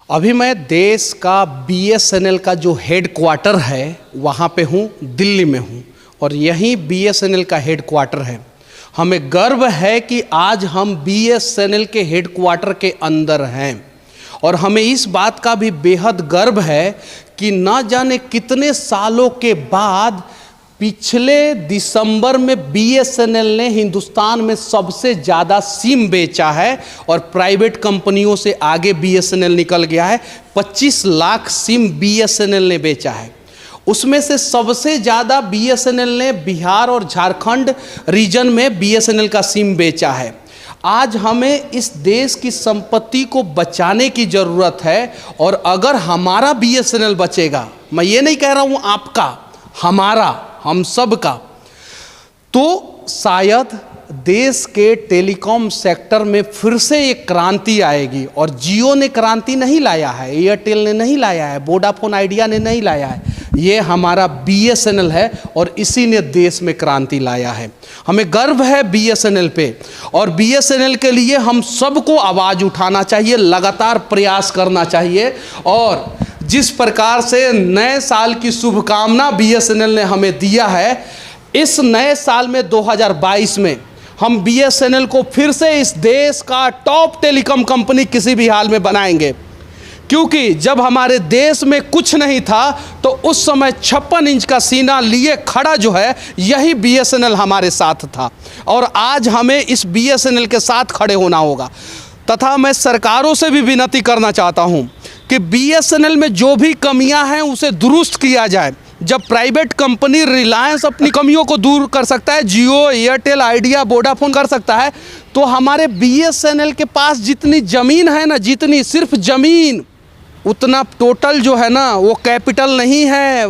अभी मैं देश का बीएसएनएल का जो हेड क्वार्टर है वहाँ पे हूँ, दिल्ली में हूँ और यहीं बीएसएनएल का हेड क्वार्टर है। हमें गर्व है कि आज हम बीएसएनएल के हेड क्वार्टर के अंदर हैं और हमें इस बात का भी बेहद गर्व है कि न जाने कितने सालों के बाद पिछले दिसंबर में बीएसएनएल ने हिंदुस्तान में सबसे ज़्यादा सिम बेचा है और प्राइवेट कंपनियों से आगे बीएसएनएल निकल गया है। 25 लाख सिम बीएसएनएल ने बेचा है। उसमें से सबसे ज़्यादा बीएसएनएल ने बिहार और झारखंड रीजन में बीएसएनएल का सिम बेचा है। आज हमें इस देश की संपत्ति को बचाने की ज़रूरत है और अगर हमारा बीएसएनएल बचेगा, मैं ये नहीं कह रहा हूँ आपका, हमारा, हम सब का, तो शायद देश के टेलीकॉम सेक्टर में फिर से एक क्रांति आएगी। और जियो ने क्रांति नहीं लाया है, एयरटेल ने नहीं लाया है, वोडाफोन आइडिया ने नहीं लाया है, ये हमारा बीएसएनएल है और इसी ने देश में क्रांति लाया है। हमें गर्व है बीएसएनएल पे और बीएसएनएल के लिए हम सबको आवाज़ उठाना चाहिए, लगातार प्रयास करना चाहिए। और जिस प्रकार से नए साल की शुभकामना बीएसएनएल ने हमें दिया है, इस नए साल में 2022 में हम बीएसएनएल को फिर से इस देश का टॉप टेलीकॉम कंपनी किसी भी हाल में बनाएंगे। क्योंकि जब हमारे देश में कुछ नहीं था तो उस समय 56 इंच का सीना लिए खड़ा जो है यही बीएसएनएल हमारे साथ था और आज हमें इस बीएसएनएल के साथ खड़े होना होगा। तथा मैं सरकारों से भी विनती करना चाहता हूं कि बीएसएनएल में जो भी कमियां हैं उसे दुरुस्त किया जाए। जब प्राइवेट कंपनी रिलायंस अपनी कमियों को दूर कर सकता है, जियो, एयरटेल, आइडिया, वोडाफोन कर सकता है, तो हमारे बीएसएनएल के पास जितनी ज़मीन है ना, जितनी सिर्फ ज़मीन, उतना टोटल जो है ना वो कैपिटल नहीं है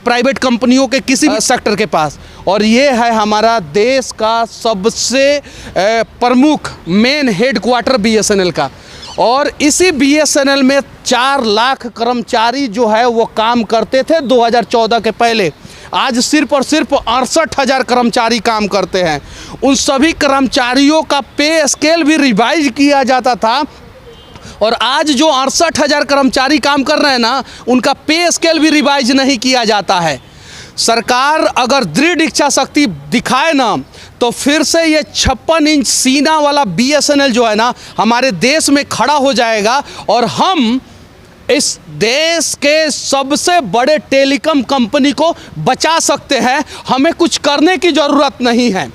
प्राइवेट कंपनियों के किसी भी सेक्टर के पास। और ये है हमारा देश का सबसे प्रमुख मेन हेड क्वार्टर बीएसएनएल का। और इसी बीएसएनएल में 4 लाख कर्मचारी जो है वो काम करते थे 2014 के पहले। आज सिर्फ और सिर्फ 68,000 कर्मचारी काम करते हैं। उन सभी कर्मचारियों का पे स्केल भी रिवाइज किया जाता था और आज जो 68,000 कर्मचारी काम कर रहे हैं ना, उनका पे स्केल भी रिवाइज नहीं किया जाता है। सरकार अगर दृढ़ इच्छा शक्ति दिखाए ना तो फिर से ये 56 इंच सीना वाला बीएसएनएल जो है ना हमारे देश में खड़ा हो जाएगा और हम इस देश के सबसे बड़े टेलीकॉम कंपनी को बचा सकते हैं। हमें कुछ करने की ज़रूरत नहीं है,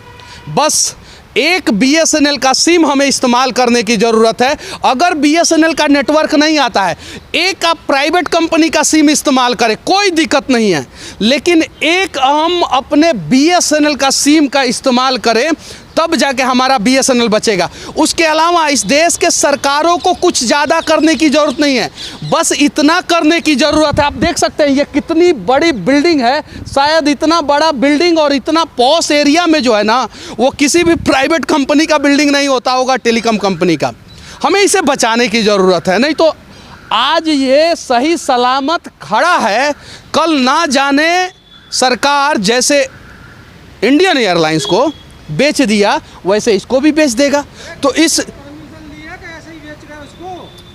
बस एक बीएसएनएल का सिम हमें इस्तेमाल करने की ज़रूरत है। अगर बीएसएनएल का नेटवर्क नहीं आता है, एक आप प्राइवेट कंपनी का सिम इस्तेमाल करें, कोई दिक्कत नहीं है, लेकिन एक हम अपने बीएसएनएल का सिम का इस्तेमाल करें, तब जाके हमारा बीएसएनएल बचेगा। उसके अलावा इस देश के सरकारों को कुछ ज़्यादा करने की ज़रूरत नहीं है, बस इतना करने की ज़रूरत है। आप देख सकते हैं ये कितनी बड़ी बिल्डिंग है, शायद इतना बड़ा बिल्डिंग और इतना पॉश एरिया में जो है ना वो किसी भी प्राइवेट कंपनी का बिल्डिंग नहीं होता होगा, टेलीकॉम कंपनी का। हमें इसे बचाने की ज़रूरत है, नहीं तो आज ये सही सलामत खड़ा है, कल ना जाने सरकार जैसे इंडियन एयरलाइंस को बेच दिया वैसे इसको भी बेच देगा। तो इस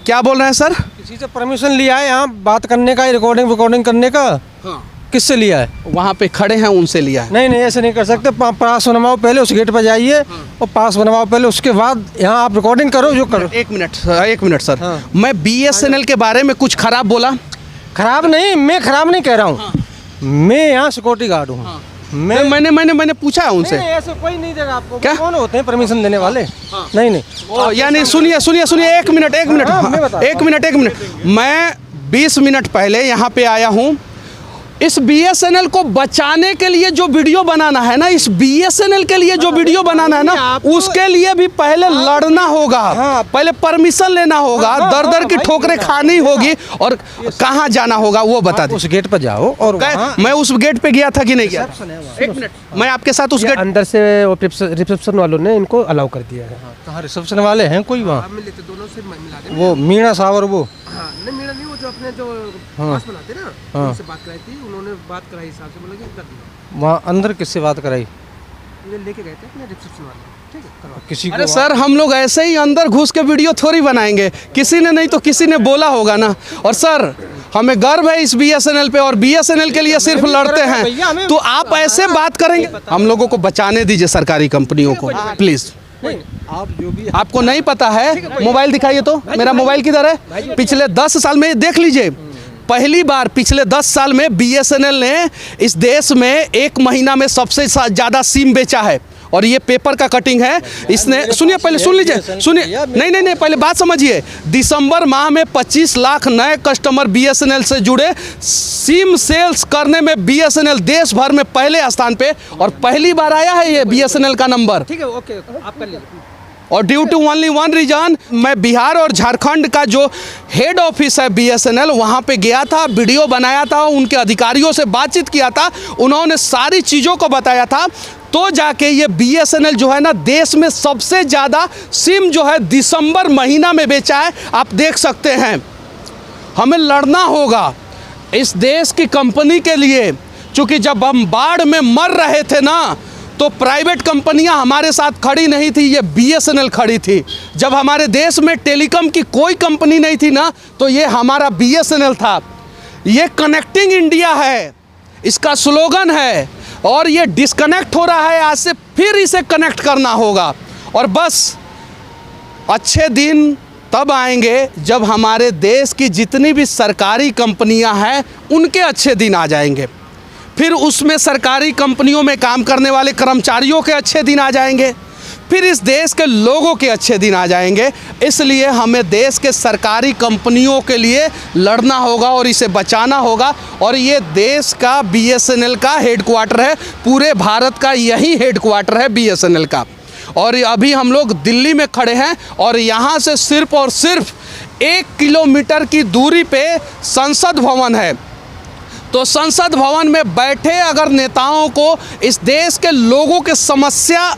क्या बोल रहे हैं सर? किसी से परमिशन लिया है यहाँ बात करने का, रिकॉर्डिंग करने का? हाँ। किससे लिया है? वहाँ पे खड़े हैं उनसे लिया है। नहीं ऐसे नहीं कर सकते। पास बनवाओ पहले, उस गेट पर जाइए। हाँ। और पास बनवाओ पहले, उसके बाद यहाँ आप रिकॉर्डिंग करो जो करो। एक मिनट सर। हाँ। मैं बीएसएनएल के बारे में कुछ खराब बोला? खराब नहीं, मैं खराब नहीं कह रहा हूँ। हाँ। मैं यहाँ सिक्योरिटी गार्ड हूँ। हाँ। मैंने पूछा है उनसे। नहीं, ऐसे कोई नहीं देगा आपको। क्या कौन होते हैं परमिशन देने वाले? हाँ। नहीं यानी सुनिए एक मिनट। मैं 20 मिनट पहले यहाँ पे आया हूँ। इस बीएसएनएल को बचाने के लिए जो वीडियो बनाना है ना, इस बीएसएनएल के लिए जो वीडियो बनाना है ना, उसके लिए भी पहले लड़ना होगा। हाँ। पहले परमिशन लेना होगा। हाँ। दर की ठोकरें खानी होगी और कहाँ जाना होगा वो बता दीजिए। उस गेट पर जाओ। और मैं उस गेट पे गया था कि नहीं गया? एक मिनट, मैं आपके साथ उस गेट अंदर से रिसेप्शन वालों ने इनको अलाउ कर दिया है। कहाँ रिसेप्शन वाले हैं कोई वहाँ? वो मीणा साहब और वो मीणा नहीं, वो जो अपने जो पास बनाते ना, उनसे बात कराई थी, उन्होंने बात कराई हिसाब से, मतलब वहाँ अंदर किससे बात कराई? ये लेके गए थे अपने रिसेप्शन वाले, ठीक है, करवा किसी अरे को सर हम लोग ऐसे ही अंदर घुस के वीडियो थोड़ी बनाएंगे, किसी ने नहीं तो किसी ने बोला होगा ना। और सर हमें गर्व है इस BSNL पे, और BSNL के लिए सिर्फ लड़ते हैं, तो आप ऐसे बात करेंगे? हम लोगों को बचाने दीजिए सरकारी कंपनियों को प्लीज़। आप जो भी आपको नहीं पता है, मोबाइल दिखाइए तो, मेरा मोबाइल किधर है? पिछले 10 साल में देख लीजिए, पहली बार पिछले 10 साल में BSNL ने इस देश में एक महीना में सबसे ज़्यादा सिम बेचा है। और ये पेपर का कटिंग है, इसने, सुनिए पहले सुन लीजिए, सुनिए, नहीं पहले बात समझिए। दिसंबर माह में 25 लाख नए कस्टमर BSNL से जुड़े। सिम सेल्स करने में BSNL देश भर में पहले स्थान पे, और पहली बार आया है ये BSNL का नंबर। ठीक है, ओके, आप कर लीजिए। और due to only one reason, मैं बिहार और झारखंड का जो हेड ऑफिस है BSNL, वहाँ पे गया था, वीडियो बनाया था, उनके अधिकारियों से बातचीत किया था, उन्होंने सारी चीज़ों को बताया था, तो जाके ये BSNL जो है ना देश में सबसे ज़्यादा सिम जो है दिसंबर महीना में बेचा है। आप देख सकते हैं, हमें लड़ना होगा इस देश की कंपनी के लिए, क्योंकि जब हम बाढ़ में मर रहे थे ना, तो प्राइवेट कंपनियां हमारे साथ खड़ी नहीं थी, ये BSNL खड़ी थी। जब हमारे देश में टेलीकॉम की कोई कंपनी नहीं थी ना, तो ये हमारा BSNL था। ये कनेक्टिंग इंडिया है, इसका स्लोगन है, और ये डिस्कनेक्ट हो रहा है, आज से फिर इसे कनेक्ट करना होगा। और बस अच्छे दिन तब आएंगे जब हमारे देश की जितनी भी सरकारी कंपनियां हैं उनके अच्छे दिन आ जाएंगे, फिर उसमें सरकारी कंपनियों में काम करने वाले कर्मचारियों के अच्छे दिन आ जाएंगे, फिर इस देश के लोगों के अच्छे दिन आ जाएंगे। इसलिए हमें देश के सरकारी कंपनियों के लिए लड़ना होगा और इसे बचाना होगा। और ये देश का BSNL का हेडक्वार्टर है, पूरे भारत का यही हेडक्वार्टर है BSNL का। और अभी हम लोग दिल्ली में खड़े हैं, और यहाँ से सिर्फ और सिर्फ 1 किलोमीटर की दूरी पे संसद भवन है। तो संसद भवन में बैठे अगर नेताओं को इस देश के लोगों के समस्या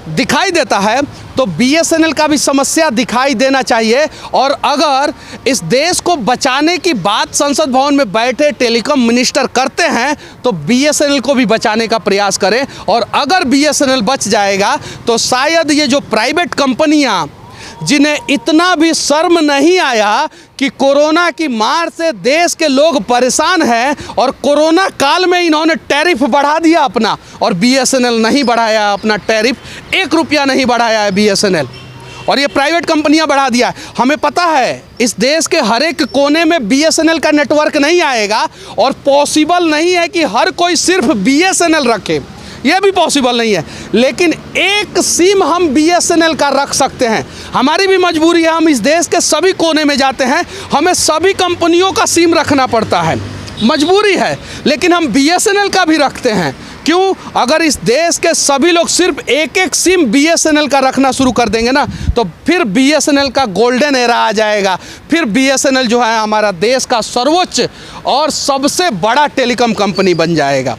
दिखाई देता है, तो BSNL का भी समस्या दिखाई देना चाहिए। और अगर इस देश को बचाने की बात संसद भवन में बैठे टेलीकॉम मिनिस्टर करते हैं, तो BSNL को भी बचाने का प्रयास करें। और अगर BSNL बच जाएगा, तो शायद ये जो प्राइवेट कंपनियां, जिन्हें इतना भी शर्म नहीं आया कि कोरोना की मार से देश के लोग परेशान हैं, और कोरोना काल में इन्होंने टैरिफ बढ़ा दिया अपना, और BSNL नहीं बढ़ाया अपना टैरिफ, 1 रुपया नहीं बढ़ाया है BSNL, और ये प्राइवेट कंपनियां बढ़ा दिया है। हमें पता है इस देश के हर एक कोने में BSNL का नेटवर्क नहीं आएगा, और पॉसिबल नहीं है कि हर कोई सिर्फ BSNL रखे, ये भी पॉसिबल नहीं है। लेकिन एक सिम हम BSNL का रख सकते हैं। हमारी भी मजबूरी है, हम इस देश के सभी कोने में जाते हैं, हमें सभी कंपनियों का सिम रखना पड़ता है, मजबूरी है, लेकिन हम BSNL का भी रखते हैं। क्यों? अगर इस देश के सभी लोग सिर्फ एक सिम BSNL का रखना शुरू कर देंगे ना, तो फिर BSNL का गोल्डन एरा आ जाएगा। फिर BSNL जो है हमारा देश का सर्वोच्च और सबसे बड़ा टेलीकॉम कंपनी बन जाएगा।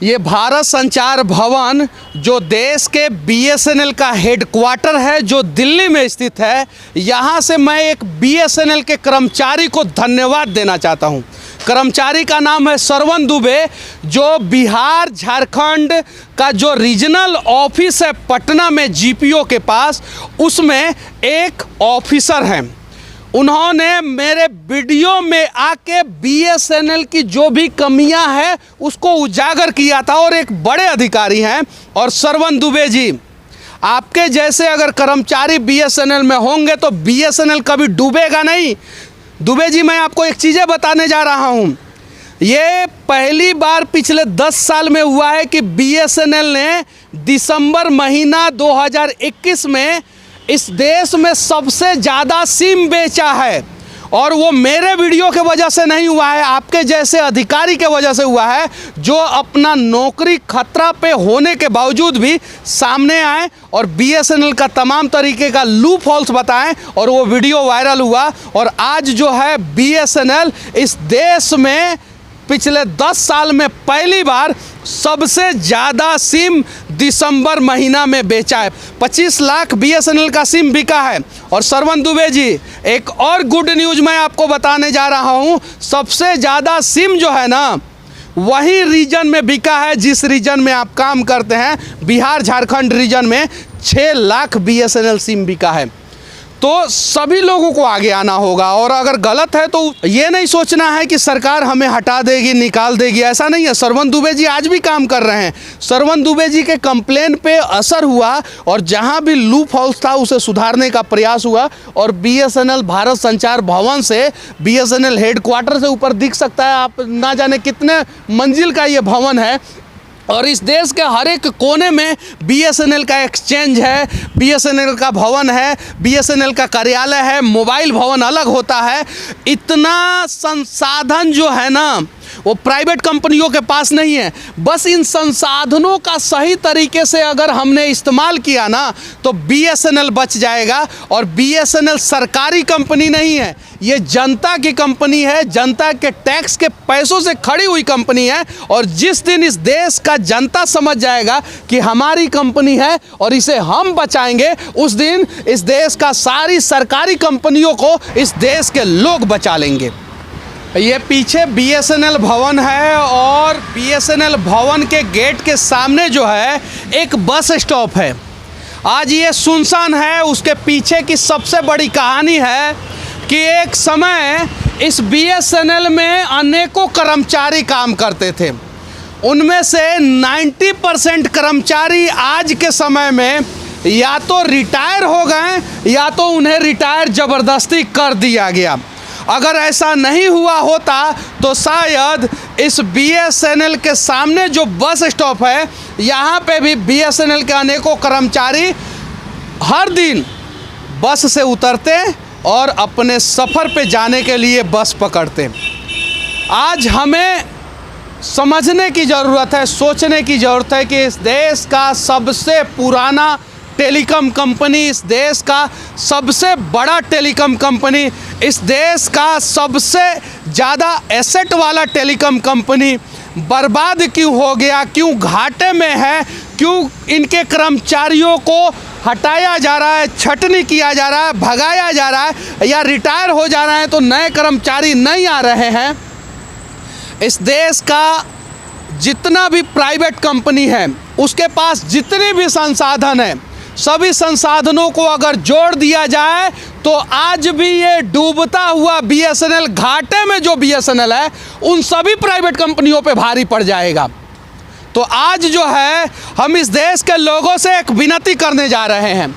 ये भारत संचार भवन जो देश के BSNL का हेडक्वार्टर है, जो दिल्ली में स्थित है, यहाँ से मैं एक BSNL के कर्मचारी को धन्यवाद देना चाहता हूँ। कर्मचारी का नाम है श्रवण दुबे, जो बिहार झारखंड का जो रीजनल ऑफिस है पटना में GPO के पास, उसमें एक ऑफिसर हैं। उन्होंने मेरे वीडियो में आके BSNL की जो भी कमियां हैं उसको उजागर किया था, और एक बड़े अधिकारी हैं। और श्रवण दुबे जी, आपके जैसे अगर कर्मचारी BSNL में होंगे तो BSNL कभी डूबेगा नहीं। दुबे जी, मैं आपको एक चीज़ें बताने जा रहा हूँ। ये पहली बार पिछले 10 साल में हुआ है कि BSNL ने दिसंबर महीना 2021 में इस देश में सबसे ज़्यादा सिम बेचा है, और वो मेरे वीडियो के वजह से नहीं हुआ है, आपके जैसे अधिकारी के वजह से हुआ है, जो अपना नौकरी खतरा पे होने के बावजूद भी सामने आए और BSNL का तमाम तरीके का लूप होल्स बताएं, और वो वीडियो वायरल हुआ। और आज जो है BSNL इस देश में पिछले 10 साल में पहली बार सबसे ज़्यादा सिम दिसंबर महीना में बेचा है। 25 लाख BSNL का सिम बिका है। और श्रवण दुबे जी, एक और गुड न्यूज़ मैं आपको बताने जा रहा हूँ। सबसे ज़्यादा सिम जो है ना, वही रीजन में बिका है जिस रीजन में आप काम करते हैं। बिहार झारखंड रीजन में 6 लाख BSNL सिम बिका है। तो सभी लोगों को आगे आना होगा, और अगर गलत है तो ये नहीं सोचना है कि सरकार हमें हटा देगी, निकाल देगी, ऐसा नहीं है। श्रवण दुबे जी आज भी काम कर रहे हैं। श्रवण दुबे जी के कंप्लेन पे असर हुआ और जहां भी लूप होल्स था उसे सुधारने का प्रयास हुआ, और BSNL भारत संचार भवन से BSNL हेडक्वार्टर से ऊपर दिख सकता है, आप ना जाने कितने मंजिल का ये भवन है, और इस देश के हर एक कोने में BSNL का एक्सचेंज है, BSNL का भवन है, BSNL का कार्यालय है, मोबाइल भवन अलग होता है। इतना संसाधन जो है ना वो प्राइवेट कंपनियों के पास नहीं है। बस इन संसाधनों का सही तरीके से अगर हमने इस्तेमाल किया ना तो BSNL बच जाएगा। और BSNL सरकारी कंपनी नहीं है, ये जनता की कंपनी है, जनता के टैक्स के पैसों से खड़ी हुई कंपनी है। और जिस दिन इस देश का जनता समझ जाएगा कि हमारी कंपनी है और इसे हम बचाएंगे, उस दिन इस देश का सारी सरकारी कंपनियों को इस देश के लोग बचा लेंगे। ये पीछे BSNL भवन है, और BSNL भवन के गेट के सामने जो है एक बस स्टॉप है। आज ये सुनसान है। उसके पीछे की सबसे बड़ी कहानी है कि एक समय इस BSNL में अनेकों कर्मचारी काम करते थे। उनमें से 90% कर्मचारी आज के समय में या तो रिटायर हो गए या तो उन्हें रिटायर ज़बरदस्ती कर दिया गया। अगर ऐसा नहीं हुआ होता तो शायद इस BSNL के सामने जो बस स्टॉप है, यहाँ पे भी BSNL के अनेकों कर्मचारी हर दिन बस से उतरते और अपने सफ़र पे जाने के लिए बस पकड़ते। आज हमें समझने की ज़रूरत है, सोचने की ज़रूरत है कि इस देश का सबसे पुराना टेलीकॉम कंपनी, इस देश का सबसे बड़ा टेलीकॉम कंपनी, इस देश का सबसे ज़्यादा एसेट वाला टेलीकॉम कंपनी बर्बाद क्यों हो गया, क्यों घाटे में है, क्यों इनके कर्मचारियों को हटाया जा रहा है, छटनी किया जा रहा है, भगाया जा रहा है, या रिटायर हो जा रहे हैं तो नए कर्मचारी नहीं आ रहे हैं। इस देश का जितना भी प्राइवेट कंपनी है उसके पास जितने भी संसाधन हैं, सभी संसाधनों को अगर जोड़ दिया जाए तो आज भी ये डूबता हुआ BSNL, घाटे में जो BSNL है, उन सभी प्राइवेट कंपनियों पे भारी पड़ जाएगा। तो आज जो है हम इस देश के लोगों से एक विनती करने जा रहे हैं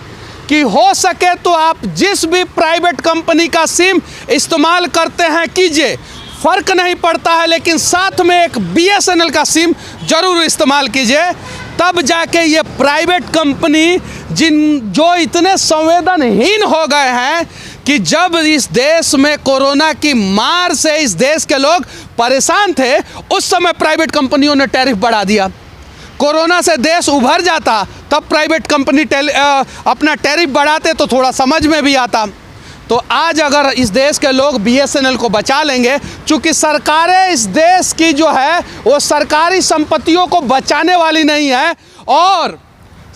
कि हो सके तो आप जिस भी प्राइवेट कंपनी का सिम इस्तेमाल करते हैं कीजिए, फ़र्क नहीं पड़ता है, लेकिन साथ में एक BSNL का सिम ज़रूर इस्तेमाल कीजिए। तब जाके ये प्राइवेट कंपनी जो इतने संवेदनहीन हो गए हैं कि जब इस देश में कोरोना की मार से इस देश के लोग परेशान थे, उस समय प्राइवेट कंपनियों ने टैरिफ बढ़ा दिया। कोरोना से देश उभर जाता तब प्राइवेट कंपनी अपना टैरिफ बढ़ाते तो थोड़ा समझ में भी आता। तो आज अगर इस देश के लोग BSNL को बचा लेंगे, चूँकि सरकारें इस देश की जो है वो सरकारी संपत्तियों को बचाने वाली नहीं है, और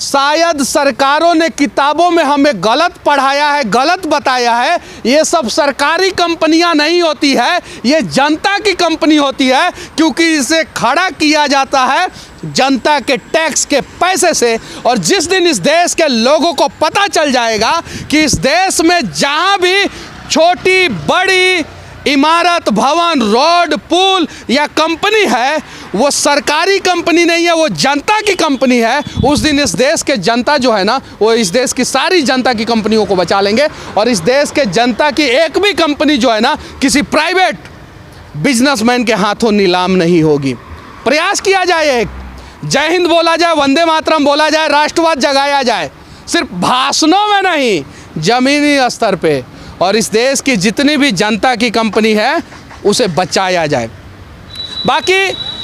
शायद सरकारों ने किताबों में हमें गलत पढ़ाया है, गलत बताया है। ये सब सरकारी कंपनियां नहीं होती है, ये जनता की कंपनी होती है, क्योंकि इसे खड़ा किया जाता है जनता के टैक्स के पैसे से। और जिस दिन इस देश के लोगों को पता चल जाएगा कि इस देश में जहां भी छोटी बड़ी इमारत, भवन, रोड, पुल या कंपनी है वो सरकारी कंपनी नहीं है, वो जनता की कंपनी है, उस दिन इस देश के जनता जो है ना वो इस देश की सारी जनता की कंपनियों को बचा लेंगे। और इस देश के जनता की एक भी कंपनी जो है ना किसी प्राइवेट बिजनेसमैन के हाथों नीलाम नहीं होगी। प्रयास किया जाए, एक जय हिंद बोला जाए, वंदे मातरम बोला जाए, राष्ट्रवाद जगाया जाए, सिर्फ भाषणों में नहीं, ज़मीनी स्तर पे। और इस देश की जितनी भी जनता की कंपनी है उसे बचाया जाए। बाकी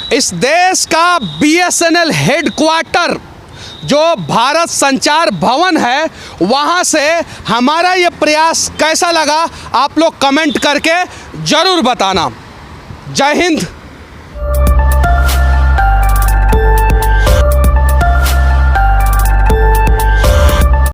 इस देश का BSNL हेडक्वार्टर जो भारत संचार भवन है, वहाँ से हमारा ये प्रयास कैसा लगा आप लोग कमेंट करके ज़रूर बताना। जय हिंद,